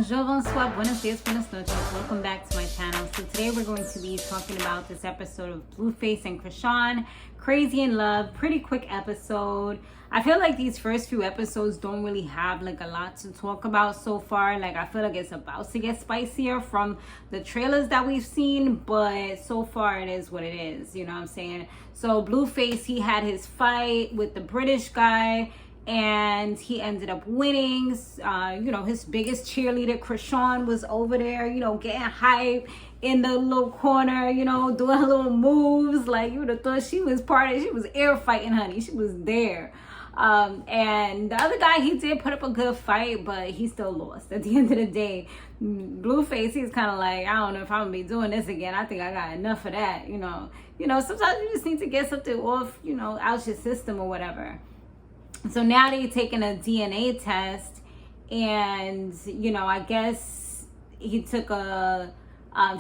Bonjour, bonsoir, buenos dias, buenas noches. Welcome back to my channel. So today we're going to be talking about this episode of Blueface and Chrisean, Crazy in Love. Pretty quick episode. I feel like these first few episodes don't really have like a lot to talk about so far. Like I feel like it's about to get spicier from the trailers that we've seen, but so far it is what it is. You know what I'm saying? So Blueface, he had his fight with the British guy, and he ended up winning. His biggest cheerleader, Chrisean, was over there, getting hype in the little corner, doing her little moves. Like, you would have thought she was she was air fighting, honey. She was there. And the other guy, he did put up a good fight, but he still lost. At the end of the day, Blueface, he's kind of like, I don't know if I'm gonna be doing this again. I think I got enough of that, Sometimes you just need to get something off, out your system or whatever. So now they're taking a DNA test, and, I guess he took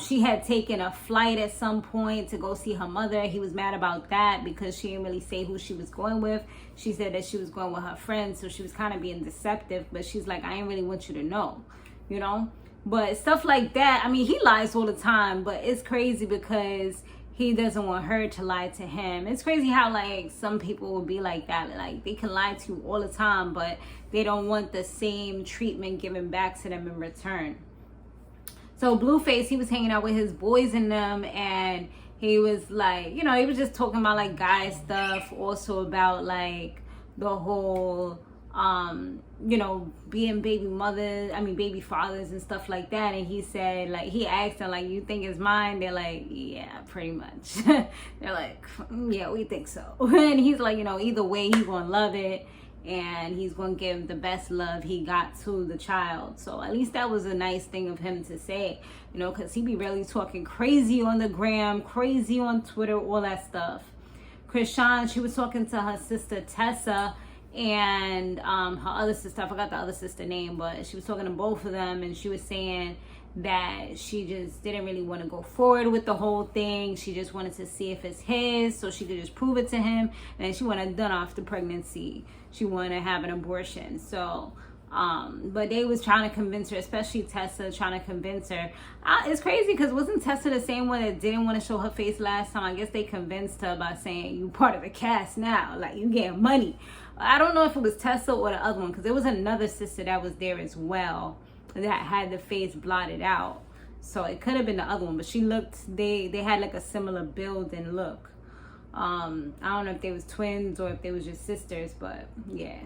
she had taken a flight at some point to go see her mother. He was mad about that because she didn't really say who she was going with. She said that she was going with her friends, so she was kind of being deceptive, but she's like, I didn't really want you to know, But stuff like that, I mean, he lies all the time, but it's crazy because he doesn't want her to lie to him. It's crazy how, like, some people will be like that. Like, they can lie to you all the time, but they don't want the same treatment given back to them in return. So Blueface, he was hanging out with his boys and them, and he was like, he was just talking about, like, guy stuff. Also about, like, the whole, being baby fathers and stuff like that. And he said, like, he asked them, like, you think it's mine? They're like, yeah, pretty much. They're like, yeah, we think so. And he's like, either way, he's gonna love it, and he's gonna give the best love he got to the child. So at least that was a nice thing of him to say, because he be really talking crazy on the gram, crazy on Twitter, all that stuff. Chrisean, she was talking to her sister Tessa, and her other sister, I forgot the other sister name, but she was talking to both of them, and she was saying that she just didn't really want to go forward with the whole thing. She just wanted to see if it's his, so she could just prove it to him, and then she wanted done off the pregnancy. She wanted to have an abortion. So but they was trying to convince her, especially Tessa, trying to convince her. It's crazy because wasn't Tessa the same one that didn't want to show her face last time? I guess they convinced her by saying, you part of the cast now, like you getting money. I don't know if it was Tessa or the other one, because there was another sister that was there as well that had the face blotted out. So it could have been the other one, but she looked, they had like a similar build and look. I don't know if they was twins or if they was just sisters, but yeah.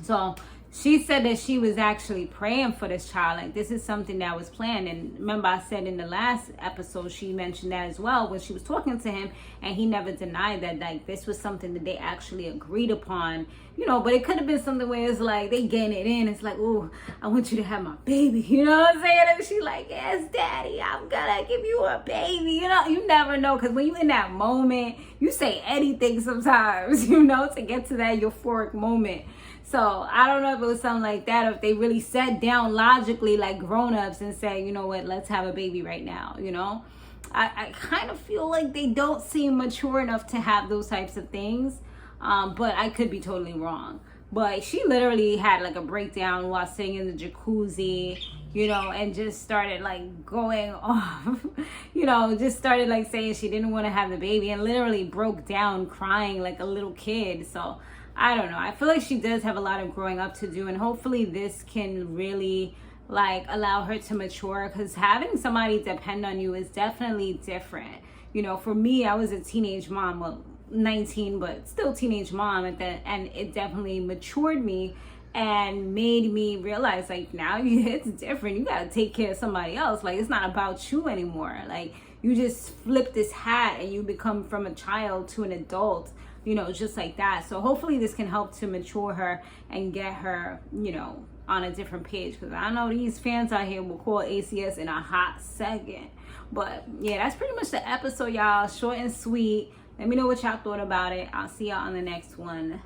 So she said that she was actually praying for this child. Like, this is something that was planned. And remember, I said in the last episode, she mentioned that as well when she was talking to him, and he never denied that, like, this was something that they actually agreed upon, but it could have been something where it's like they getting it in. It's like, oh, I want you to have my baby. You know what I'm saying? And she's like, yes, daddy, I'm gonna give you a baby. You never know, because when you're in that moment, you say anything sometimes, to get to that euphoric moment. So I don't know if it was something like that, or if they really sat down logically like grown-ups and said, you know what, let's have a baby right now, I kind of feel like they don't seem mature enough to have those types of things, but I could be totally wrong. But she literally had like a breakdown while sitting in the jacuzzi, and just started like going off, just started like saying she didn't want to have the baby, and literally broke down crying like a little kid. So I don't know. I feel like she does have a lot of growing up to do, and hopefully this can really like allow her to mature, because having somebody depend on you is definitely different. For me, I was a teenage mom, well, 19, but still teenage mom at that, and it definitely matured me and made me realize, like, now it's different. You got to take care of somebody else. Like, it's not about you anymore. Like, you just flip this hat and you become from a child to an adult, just like that. So hopefully this can help to mature her and get her, on a different page, because I know these fans out here will call ACS in a hot second. But yeah, that's pretty much the episode, y'all. Short and sweet. Let me know what y'all thought about it. I'll see y'all on the next one.